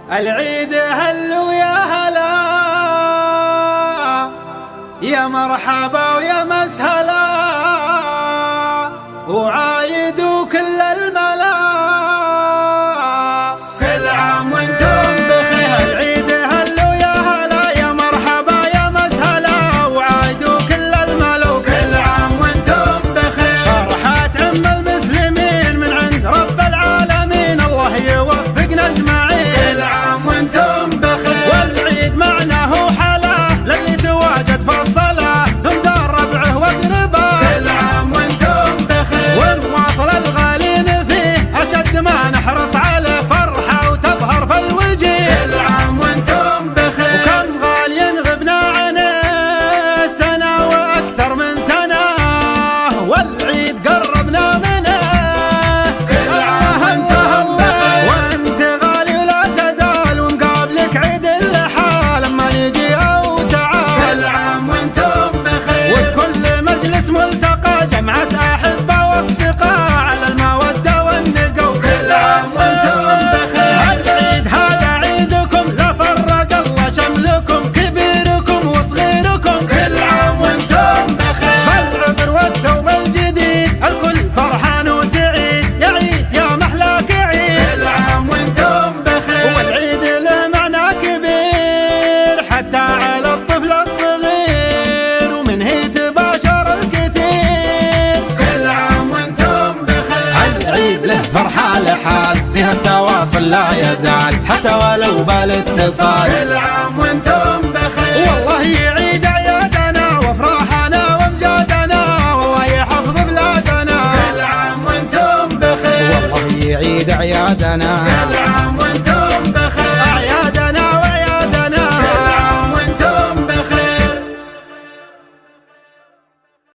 العيد هلو يا هلا، يا مرحبا ويا مسهلا، وعايدوا كل الملا، كل عام وانتم بخير. العيد هلو يا هلا، يا مرحبا يا مسهلا، وعايدوا كل الملا، وكل عام وانتم بخير. فرحة عم المسلمين من عند رب العالمين، الله يوفقنا اجمعين. كل عام وانتم بخير، والعيد معناه حلا للي تواجد في الصلاة، نمزار ربعه واقربه. كل عام وانتم بخير، ونواصل الغالين فيه اشد ما نحرص عليه، فرحة وتظهر في الوجه. كل عام وانتم بخير، وكم غالي غبنا عنه سنة واكثر من سنة، والعيد قربنا منه. كل عام وانتم بخير، وانت غالي ولا تزال، ونقابلك عيد اللحى لما نجي او تعال. كل عام وانتم بخير، وفي كل مجلس ملتقى جمعة احبة واصدقاء على المودة والنقا. كل عام وانتم بخير، هالعيد هذا عيدكم، لا فرق الله شملكم، كبيركم وصغيركم. كل عام وانتم بخير، بالعطر والثوب الجديد الكل فرحان وسعيد، يا عيد يا محلاك عيد. كل عام وانتم بخير، والعيد له معنى كبير حتى على الطفل الصغير، ومنه يتباشر الكثير. كل عام وانتم بخير، العيد له فرحة لحال، فيها التواصل لا يزال حتى ولو بالاتصال. كل عام وانتم بخير، والله يعيد اعيادنا وافراحنا وامجادنا، والله يحفظ بلادنا. كل عام وانتم بخير، والله يعيد اعيادنا. كل عام